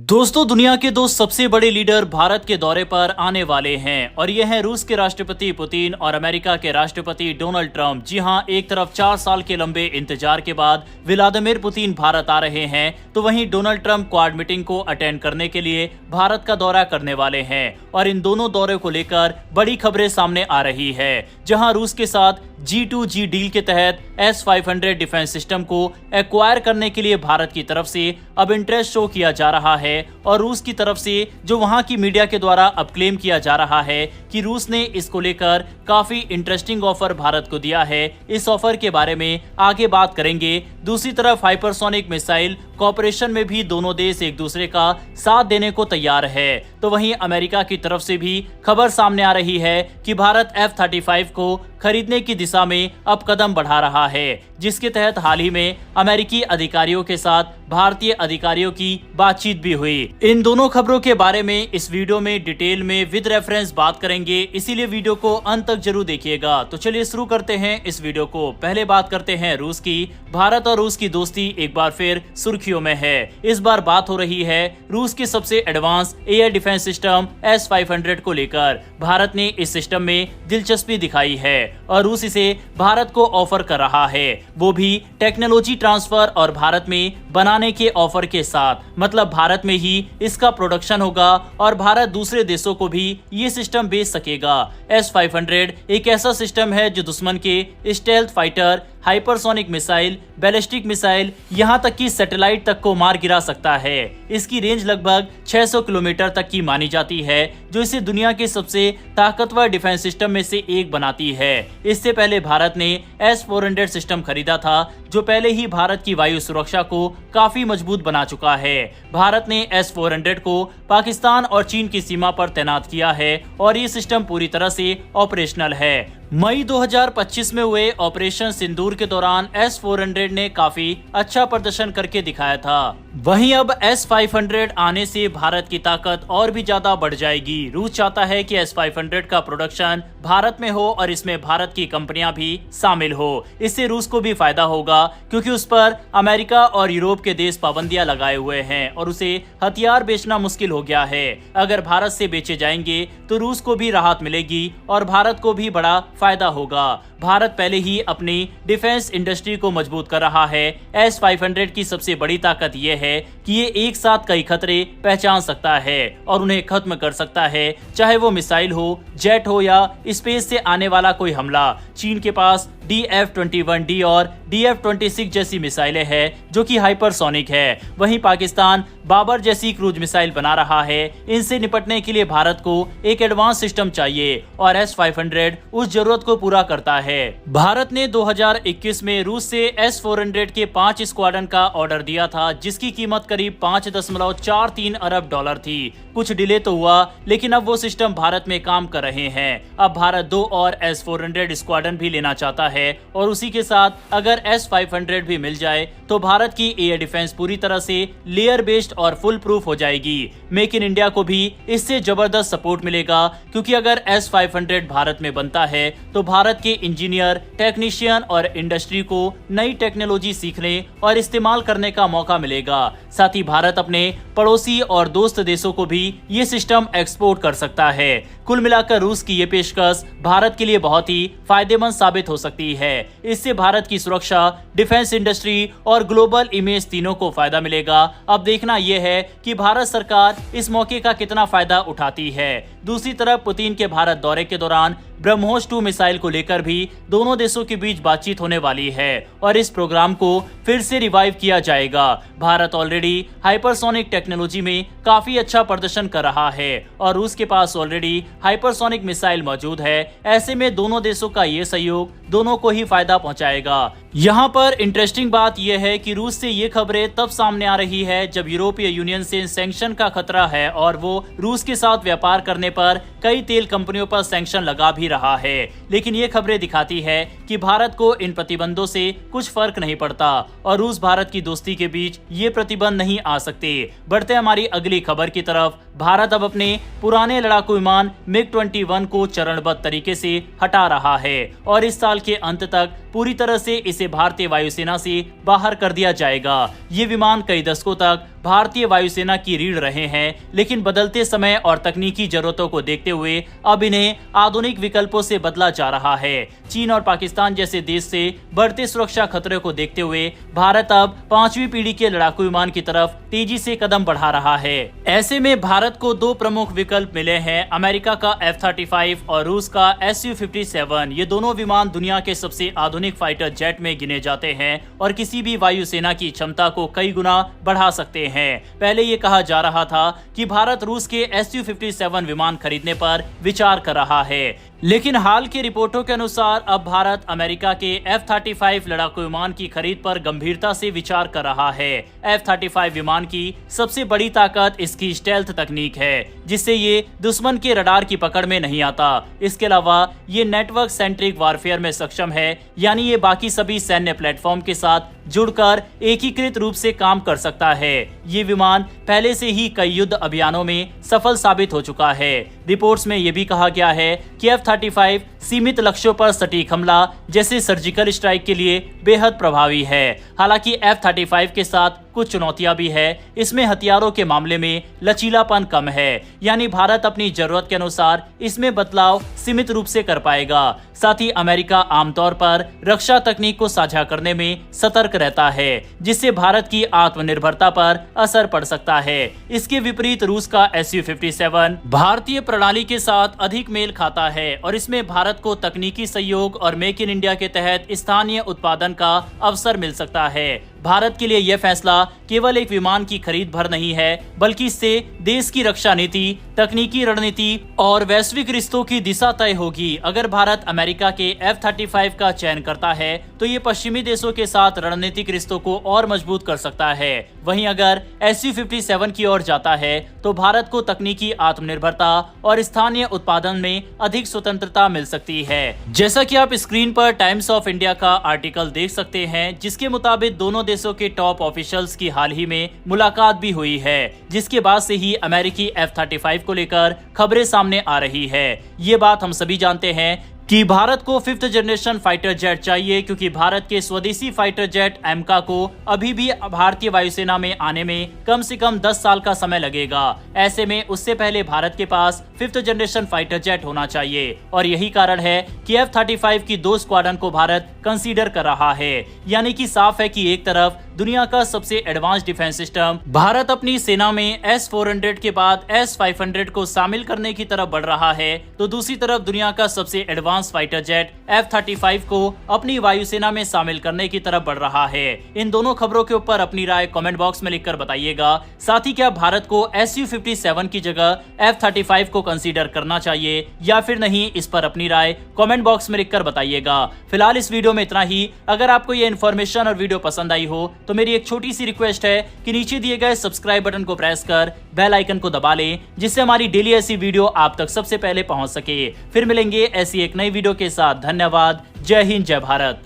दोस्तों, दुनिया के दो सबसे बड़े लीडर भारत के दौरे पर आने वाले हैं और ये हैं रूस के राष्ट्रपति पुतिन और अमेरिका के राष्ट्रपति डोनाल्ड ट्रंप। जी हां, एक तरफ 4 साल के लंबे इंतजार के बाद व्लादिमीर पुतिन भारत आ रहे हैं, तो वहीं डोनाल्ड ट्रंप क्वाड मीटिंग को अटेंड करने के लिए भारत का दौरा करने वाले हैं। और इन दोनों दौरे को लेकर बड़ी खबरें सामने आ रही है, जहां रूस के साथ G2G डील के तहत S-500 डिफेंस सिस्टम को एक्वायर करने के लिए भारत की तरफ से अब इंटरेस्ट शो किया जा रहा है। और रूस की तरफ से जो वहां की मीडिया के द्वारा अब क्लेम किया जा रहा है कि रूस ने इसको लेकर काफी इंटरेस्टिंग ऑफर भारत को दिया है। इस ऑफर के बारे में आगे बात करेंगे। दूसरी तरफ हाइपरसोनिक मिसाइल कॉपरेशन में भी दोनों देश एक दूसरे का साथ देने को तैयार है। तो वहीं अमेरिका की तरफ से भी खबर सामने आ रही है कि भारत F-35 को खरीदने की दिशा में अब कदम बढ़ा रहा है, जिसके तहत हाल ही में अमेरिकी अधिकारियों के साथ भारतीय अधिकारियों की बातचीत भी हुई। इन दोनों खबरों के बारे में इस वीडियो में डिटेल में विद रेफरेंस बात करेंगे, इसीलिए वीडियो को अंत तक जरूर देखिएगा। तो चलिए शुरू करते हैं इस वीडियो को। पहले बात करते हैं रूस की। भारत और रूस की दोस्ती एक बार फिर सुर्खियों में है। इस बार बात हो रही है रूस के सबसे advance air defence system S-500 को लेकर। भारत ने इस सिस्टम में दिलचस्पी दिखाई है और रूस इसे भारत को ऑफर कर रहा है, वो भी टेक्नोलॉजी ट्रांसफर और भारत में बनाने के ऑफर के साथ। मतलब भारत में ही इसका प्रोडक्शन होगा और भारत दूसरे देशों को भी ये सिस्टम बेच सकेगा। S-500 एक ऐसा सिस्टम है जो दुश्मन के stealth fighter, hypersonic missile, ballistic missile, यहाँ तक कि सैटेलाइट तक को मार गिरा सकता है। इसकी रेंज लगभग 600 किलोमीटर तक की मानी जाती है, जो इसे दुनिया के सबसे ताकतवर डिफेंस सिस्टम में से एक बनाती है। इससे पहले भारत ने S-400 सिस्टम खरीदा था, जो पहले ही भारत की वायु सुरक्षा को काफी मजबूत बना चुका है। भारत ने S-400 को पाकिस्तान और चीन की सीमा पर तैनात किया है और ये सिस्टम पूरी तरह से ऑपरेशनल है। मई 2025 में हुए ऑपरेशन सिंदूर के दौरान S-400 ने काफी अच्छा प्रदर्शन करके दिखाया था। वहीं अब S-500 आने से भारत की ताकत और भी ज्यादा बढ़ जाएगी। रूस चाहता है कि S-500 का प्रोडक्शन भारत में हो और इसमें भारत की कंपनियां भी शामिल हो। इससे रूस को भी फायदा होगा, क्योंकि उस पर अमेरिका और यूरोप के देश पाबंदियां लगाए हुए हैं और उसे हथियार बेचना मुश्किल हो गया है। अगर भारत से बेचे जाएंगे तो रूस को भी राहत मिलेगी और भारत को भी बड़ा फायदा होगा। भारत पहले ही अपनी डिफेंस इंडस्ट्री को मजबूत कर रहा है। S-500 की सबसे बड़ी ताकत यह है कि ये एक साथ कई खतरे पहचान सकता है और उन्हें खत्म कर सकता है, चाहे वो मिसाइल हो, जेट हो या स्पेस से आने वाला कोई हमला। चीन के पास DF-21D और DF-26 जैसी मिसाइलें हैं, जो कि हाइपरसोनिक है। वहीं पाकिस्तान बाबर जैसी क्रूज मिसाइल बना रहा है। इनसे निपटने के लिए भारत को एक एडवांस सिस्टम चाहिए और S-500 उस जरूरत को पूरा करता है। भारत ने 2021 में रूस से S-400 के 5 स्क्वाड्रन का ऑर्डर दिया था, जिसकी कीमत करीब $5.43 अरब थी। कुछ डिले तो हुआ, लेकिन अब वो सिस्टम भारत में काम कर रहे हैं। अब भारत 2 और S-400 स्क्वाड्रन भी लेना चाहता है और उसी के साथ अगर S-500 भी मिल जाए तो भारत की एयर डिफेंस पूरी तरह से लेयर बेस्ड और फुल प्रूफ हो जाएगी। मेक इन इंडिया को भी इससे जबरदस्त सपोर्ट मिलेगा, क्योंकि अगर S-500 भारत में बनता है तो भारत के इंजीनियर, टेक्नीशियन और इंडस्ट्री को नई टेक्नोलॉजी सीखने और इस्तेमाल करने का मौका मिलेगा। साथ ही भारत अपने पड़ोसी और दोस्त देशों को भी ये सिस्टम एक्सपोर्ट कर सकता है। कुल मिलाकर रूस की ये पेशकश भारत के लिए बहुत ही फायदेमंद साबित हो सकती है। इससे भारत की सुरक्षा, डिफेंस इंडस्ट्री और ग्लोबल इमेज तीनों को फायदा मिलेगा। अब देखना यह है कि भारत सरकार इस मौके का कितना फायदा उठाती है। दूसरी तरफ पुतिन के भारत दौरे के दौरान ब्रह्मोस 2 मिसाइल को लेकर भी दोनों देशों के बीच बातचीत होने वाली है और इस प्रोग्राम को फिर से रिवाइव किया जाएगा। भारत ऑलरेडी हाइपरसोनिक टेक्नोलॉजी में काफी अच्छा प्रदर्शन कर रहा है और रूस के पास ऑलरेडी हाइपरसोनिक मिसाइल मौजूद है। ऐसे में दोनों देशों का ये सहयोग दोनों को ही फायदा पहुंचाएगा। यहाँ पर इंटरेस्टिंग बात यह है कि रूस से ये खबरें तब सामने आ रही है जब यूरोपीय यूनियन से सैंक्शन का खतरा है और वो रूस के साथ व्यापार करने पर कई तेल कंपनियों पर सैंक्शन लगा भी ही रहा है। लेकिन ये खबरें दिखाती है कि भारत को इन प्रतिबंधों से कुछ फर्क नहीं पड़ता और रूस भारत की दोस्ती के बीच ये प्रतिबंध नहीं आ सकते। बढ़ते हमारी अगली खबर की तरफ। भारत अब अपने पुराने लड़ाकू विमान MiG-21 को चरणबद्ध तरीके से हटा रहा है और इस साल के अंत तक पूरी तरह से इसे भारतीय वायुसेना से बाहर कर दिया जाएगा। ये विमान कई दशकों तक भारतीय वायुसेना की रीढ़ रहे हैं, लेकिन बदलते समय और तकनीकी जरूरतों को देखते हुए अब इन्हें आधुनिक विकल्पों से बदला जा रहा है। चीन और पाकिस्तान जैसे देश से बढ़ते सुरक्षा खतरे को देखते हुए भारत अब 5वीं पीढ़ी के लड़ाकू विमान की तरफ तेजी से कदम बढ़ा रहा है। ऐसे में भारत को दो प्रमुख विकल्प मिले हैं, अमेरिका का F-35 और रूस का Su-57। ये दोनों विमान दुनिया के सबसे आधुनिक फाइटर जेट में गिने जाते हैं और किसी भी वायुसेना की क्षमता को कई गुना बढ़ा सकते हैं। पहले ये कहा जा रहा था कि भारत रूस के Su-57 विमान खरीदने पर विचार कर रहा है, लेकिन हाल की रिपोर्टों के अनुसार अब भारत अमेरिका के F-35 लड़ाकू विमान की खरीद पर गंभीरता से विचार कर रहा है। F-35 विमान की सबसे बड़ी ताकत इसकी स्टेल्थ तकनीक है, जिससे ये दुश्मन के रडार की पकड़ में नहीं आता। इसके अलावा ये नेटवर्क सेंट्रिक वारफेयर में सक्षम है, यानी ये बाकी सभी सैन्य प्लेटफॉर्म के साथ जुड़कर एकीकृत रूप से काम कर सकता है। ये विमान पहले से ही कई युद्ध अभियानों में सफल साबित हो चुका है। रिपोर्ट्स में यह भी कहा गया है कि F-35 सीमित लक्ष्यों पर सटीक हमला जैसे सर्जिकल स्ट्राइक के लिए बेहद प्रभावी है। हालांकि F-35 के साथ कुछ चुनौतियां भी है। इसमें हथियारों के मामले में लचीलापन कम है, यानी भारत अपनी जरूरत के अनुसार इसमें बदलाव सीमित रूप से कर पाएगा। साथ ही अमेरिका आमतौर पर रक्षा तकनीक को साझा करने में सतर्क रहता है, जिससे भारत की आत्मनिर्भरता पर असर पड़ सकता है। इसके विपरीत रूस का Su-57 भारतीय प्रणाली के साथ अधिक मेल खाता है और इसमें भारत को तकनीकी सहयोग और मेक इन इंडिया के तहत स्थानीय उत्पादन का अवसर मिल सकता है। भारत के लिए यह फैसला केवल एक विमान की खरीद भर नहीं है, बल्कि इससे देश की रक्षा नीति, तकनीकी रणनीति और वैश्विक रिश्तों की दिशा तय होगी। अगर भारत अमेरिका के F-35 का चयन करता है तो ये पश्चिमी देशों के साथ रणनीतिक रिश्तों को और मजबूत कर सकता है। वहीं अगर Su-57 की ओर जाता है तो भारत को तकनीकी आत्मनिर्भरता और स्थानीय उत्पादन में अधिक स्वतंत्रता मिल सकती है। जैसा कि आप स्क्रीन पर टाइम्स ऑफ इंडिया का आर्टिकल देख सकते हैं, जिसके मुताबिक दोनों देशों के टॉप ऑफिशियल्स की हाल ही में मुलाकात भी हुई है, जिसके बाद से ही अमेरिकी F-35 को लेकर खबरें सामने आ रही है। ये बात हम सभी जानते हैं कि भारत को 5th जनरेशन फाइटर जेट चाहिए, क्योंकि भारत के स्वदेशी फाइटर जेट एमका को अभी भी भारतीय वायुसेना में आने में कम से कम 10 साल का समय लगेगा। ऐसे में उससे पहले भारत के पास 5th जनरेशन फाइटर जेट होना चाहिए और यही कारण है कि F-35 की 2 स्क्वाड्रन को भारत कंसीडर कर रहा है। यानी कि साफ है कि एक तरफ दुनिया का सबसे एडवांस डिफेंस सिस्टम भारत अपनी सेना में S-400 के बाद S-500 को शामिल करने की तरफ बढ़ रहा है, तो दूसरी तरफ दुनिया का सबसे एडवांस फाइटर जेट F-35 को अपनी वायुसेना में शामिल करने की तरफ बढ़ रहा है। इन दोनों खबरों के ऊपर अपनी राय कमेंट बॉक्स में लिखकर बताइएगा। साथ ही क्या भारत को Su-57 की जगह F-35 को कंसीडर करना चाहिए या फिर नहीं, इस पर अपनी राय कमेंट बॉक्स में लिखकर बताइएगा। फिलहाल इस वीडियो में इतना ही। अगर आपको ये इन्फॉर्मेशन और वीडियो पसंद आई हो तो मेरी एक छोटी सी रिक्वेस्ट है कि नीचे दिए गए सब्सक्राइब बटन को प्रेस कर बेल आइकन को दबा लें, जिससे हमारी डेली ऐसी वीडियो आप तक सबसे पहले पहुंच सके। फिर मिलेंगे ऐसी एक नई वीडियो के साथ। धन्यवाद। जय हिंद, जय भारत।